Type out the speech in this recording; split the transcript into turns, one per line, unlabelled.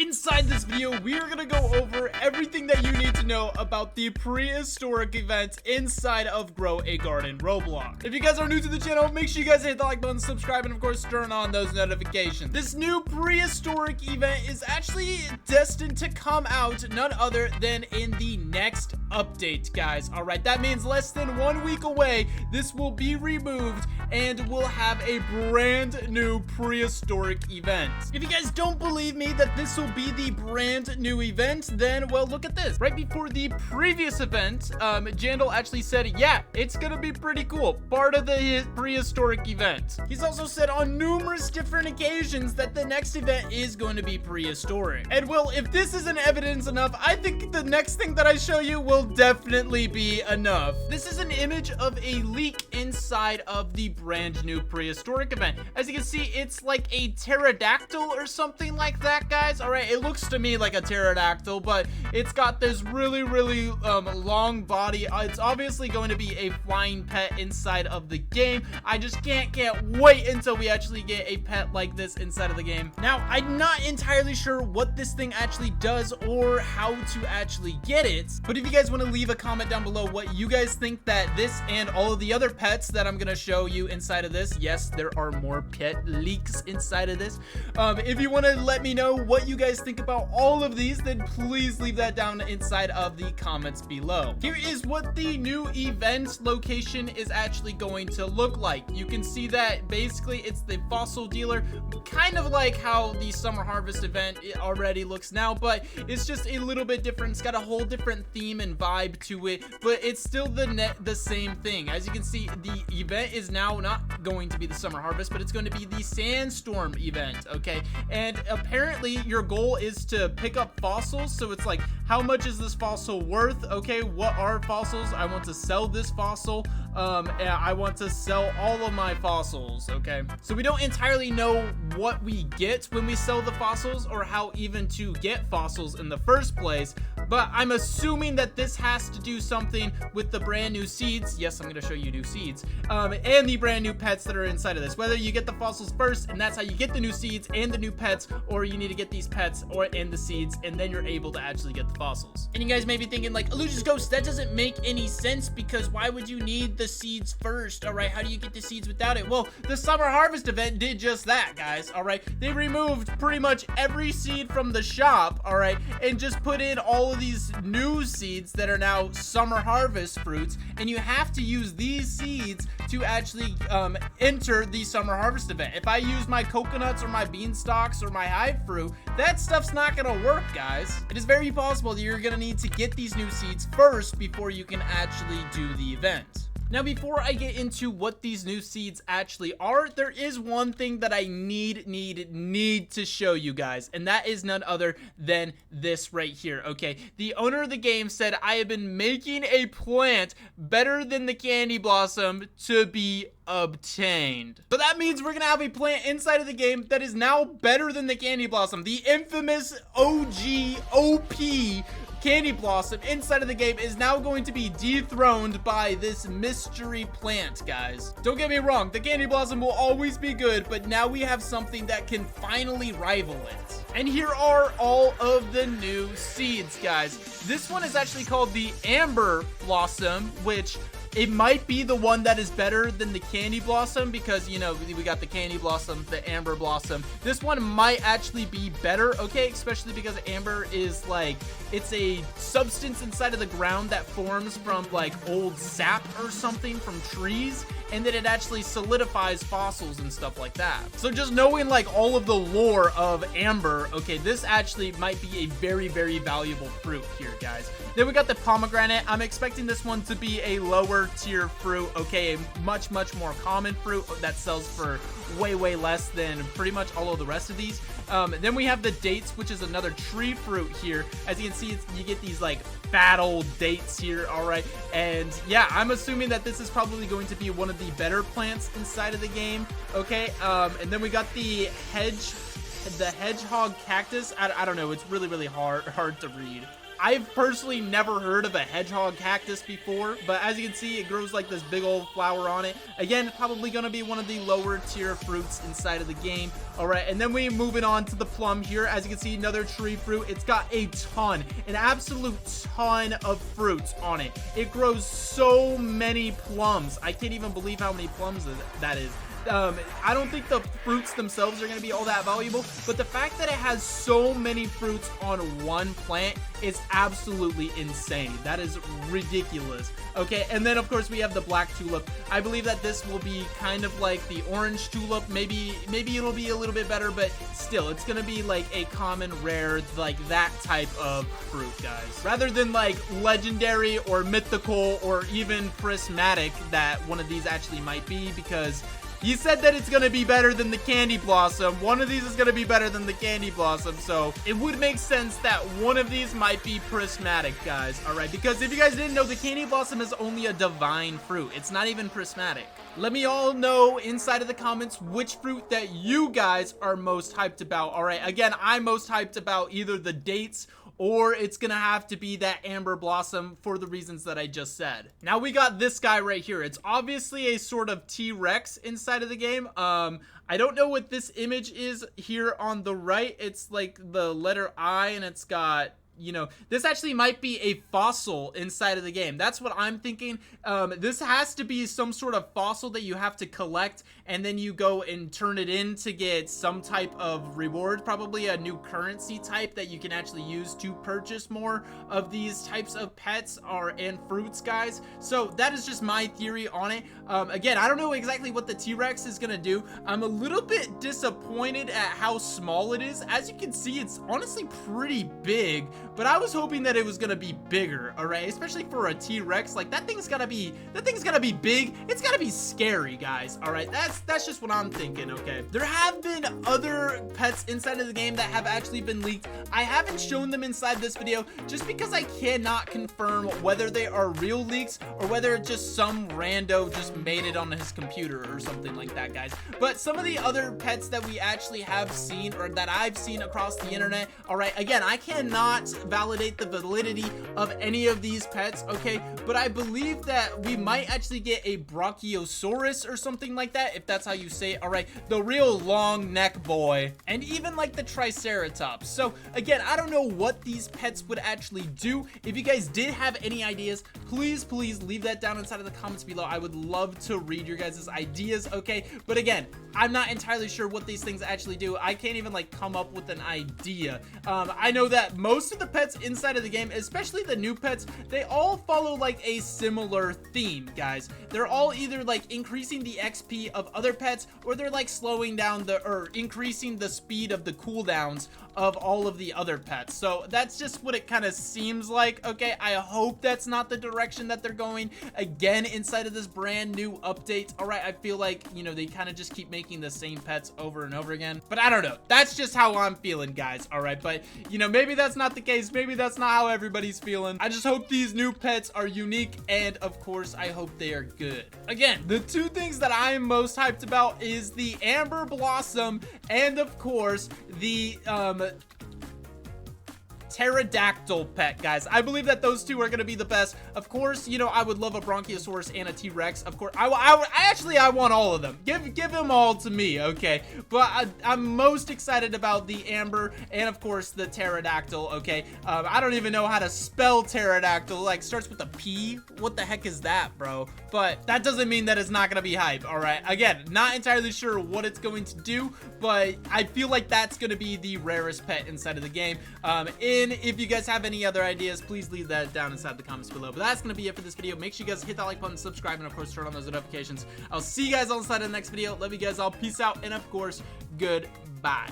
inside this video, we are going to go over everything that you need to know about the prehistoric event inside of Grow a Garden Roblox. If you guys are new to the channel, make sure you guys hit the like button, subscribe, and of course turn on those notifications. This new prehistoric event is actually destined to come out none other than in the next update, guys. All right, that means less than 1 week away, this will be removed and we'll have a brand new prehistoric event. If you guys don't believe me that this will be the brand new event, then well, look at this. Right before the previous event, Jandal actually said, yeah, it's gonna be pretty cool, part of the prehistoric event. He's also said on numerous different occasions that the next event is going to be prehistoric. And well, if this isn't evidence enough, I think the next thing that I show you will definitely be enough. This is an image of a leak inside of the brand new prehistoric event. As you can see, it's like a pterodactyl or something like that, guys. All right, it looks to me like a pterodactyl, but it's got this really long body. It's obviously going to be a flying pet inside of the game. I just can't wait until we actually get a pet like this inside of the game. Now, I'm not entirely sure what this thing actually does or how to actually get it, but if you guys want to leave a comment down below what you guys think that this and all of the other pets that I'm gonna show you inside of this, yes, there are more pet leaks inside of this. If you want to let me know what you guys think about all of these, then please leave that down inside of the comments below. Here is what the new event location is actually going to look like. You can see that basically it's the fossil dealer, kind of like how the summer harvest event already looks now, but it's just a little bit different. It's got a whole different theme and vibe to it, but it's still the same thing. As you can see, the event is now not going to be the summer harvest, but it's going to be the sandstorm event, okay? And apparently your goal is to pick up fossils. So it's like, how much is this fossil worth? Okay, what are fossils? I want to sell this fossil. And I want to sell all of my fossils, okay? So we don't entirely know what we get when we sell the fossils or how even to get fossils in the first place, but I'm assuming that this has to do something with the brand new seeds. Yes, I'm going to show you new seeds, and the brand new pets that are inside of this. Whether you get the fossils first, and that's how you get the new seeds and the new pets, or you need to get these pets and the seeds, and then you're able to actually get the fossils. And you guys may be thinking like, Illusion's Ghost, that doesn't make any sense because why would you need the seeds first? All right, how do you get the seeds without it? Well, the summer harvest event did just that, guys. All right, they removed pretty much every seed from the shop, all right, and just put in all of these new seeds that are now summer harvest fruits, and you have to use these seeds to actually enter the summer harvest event. If I use my coconuts or my beanstalks or my hive fruit, that stuff's not gonna work, guys. It is very possible that you're gonna need to get these new seeds first before you can actually do the event. Now, before I get into what these new seeds actually are, there is one thing that I need to show you guys, and that is none other than this right here, okay? The owner of the game said, I have been making a plant better than the candy blossom to be obtained. So that means we're gonna have a plant inside of the game that is now better than the candy blossom. The infamous OG OP candy blossom inside of the game is now going to be dethroned by this mystery plant, guys. Don't get me wrong, the candy blossom will always be good, but now we have something that can finally rival it. And here are all of the new seeds, guys. This one is actually called the Amber Blossom, which it might be the one that is better than the candy blossom because, you know, we got the candy blossom, the amber blossom. This one might actually be better, okay? Especially because amber is like, it's a substance inside of the ground that forms from like old sap or something from trees, and then it actually solidifies fossils and stuff like that. So just knowing like all of the lore of amber, okay, this actually might be a very valuable fruit here, guys. Then we got the pomegranate. I'm expecting this one to be a lower tier fruit, okay, a much more common fruit that sells for way less than pretty much all of the rest of these. Then we have the dates, which is another tree fruit here. As you can see, you get these like fat old dates here, all right? And yeah, I'm assuming that this is probably going to be one of the better plants inside of the game, okay? And then we got the hedgehog cactus. I don't know, it's really hard to read. I've personally never heard of a hedgehog cactus before, but as you can see, it grows like this big old flower on it. Again, probably gonna be one of the lower tier fruits inside of the game. All right, and then we moving on to the plum here. As you can see, another tree fruit. It's got a ton, an absolute ton of fruits on it. It grows so many plums. I can't even believe how many plums that is. I don't think the fruits themselves are going to be all that valuable, but the fact that it has so many fruits on one plant is absolutely insane. That is ridiculous. Okay, and then of course we have the black tulip. I believe that this will be kind of like the orange tulip. Maybe it'll be a little bit better, but still, it's going to be like a common, rare, like that type of fruit, guys. Rather than like legendary or mythical or even prismatic that one of these actually might be, because he said that it's going to be better than the candy blossom. One of these is going to be better than the candy blossom. So it would make sense that one of these might be prismatic, guys. All right. Because if you guys didn't know, the candy blossom is only a divine fruit. It's not even prismatic. Let me all know inside of the comments which fruit that you guys are most hyped about. All right. Again, I'm most hyped about either the dates or it's gonna have to be that amber blossom for the reasons that I just said. Now we got this guy right here. It's obviously a sort of T-Rex inside of the game. I don't know what this image is here on the right. It's like the letter I, and it's got, you know, this actually might be a fossil inside of the game. That's what I'm thinking. This has to be some sort of fossil that you have to collect, and then you go and turn it in to get some type of reward, probably a new currency type that you can actually use to purchase more of these types of pets and fruits, guys. So that is just my theory on it. Again, I don't know exactly what the T-Rex is gonna do. I'm a little bit disappointed at how small it is. As you can see, it's honestly pretty big, but I was hoping that it was gonna be bigger, all right? Especially for a T-Rex, like that thing's gotta be big. It's gotta be scary, guys, all right? That's just what I'm thinking, okay? There have been other pets inside of the game that have actually been leaked. I haven't shown them inside this video just because I cannot confirm whether they are real leaks or whether just some rando just made it on his computer or something like that, guys. But some of the other pets that we actually have seen, or that I've seen across the internet, all right, again, I cannot validate the validity of any of these pets, okay, but I believe that we might actually get a Brachiosaurus or something like that, if that's how you say it. All right, the real long neck boy, and even like the Triceratops. So again, I don't know what these pets would actually do. If you guys did have any ideas, please leave that down inside of the comments below. I would love to read your guys' ideas, okay? But again, I'm not entirely sure what these things actually do. I can't even like come up with an idea. I know that most of the pets inside of the game, especially the new pets, they all follow like a similar theme, guys. They're all either like increasing the XP of other pets, or they're like slowing down or increasing the speed of the cooldowns of all of the other pets. So that's just what it kind of seems like, okay? I hope that's not the direction that they're going again inside of this brand new update. All right, I feel like, you know, they kind of just keep making the same pets over and over again, but I don't know. That's just how I'm feeling, guys. All right, but you know, maybe that's not the case. Maybe that's not how everybody's feeling. I just hope these new pets are unique, and of course I hope they are good. Again, the two things that I'm most hyped about is the amber blossom and of course the pterodactyl pet, guys. I believe that those two are going to be the best. Of course, you know, I would love a Brachiosaurus and a T-Rex. Of course, I want all of them. Give them all to me, okay? But I'm most excited about the amber and, of course, the pterodactyl, okay? I don't even know how to spell pterodactyl. Like, starts with a P? What the heck is that, bro? But that doesn't mean that it's not going to be hype, all right? Again, not entirely sure what it's going to do, but I feel like that's going to be the rarest pet inside of the game. If you guys have any other ideas, please leave that down inside the comments below. But that's going to be it for this video. Make sure you guys hit that like button, subscribe, and of course turn on those notifications. I'll see you guys on the side of the next video. Love you guys all. Peace out, and of course, goodbye.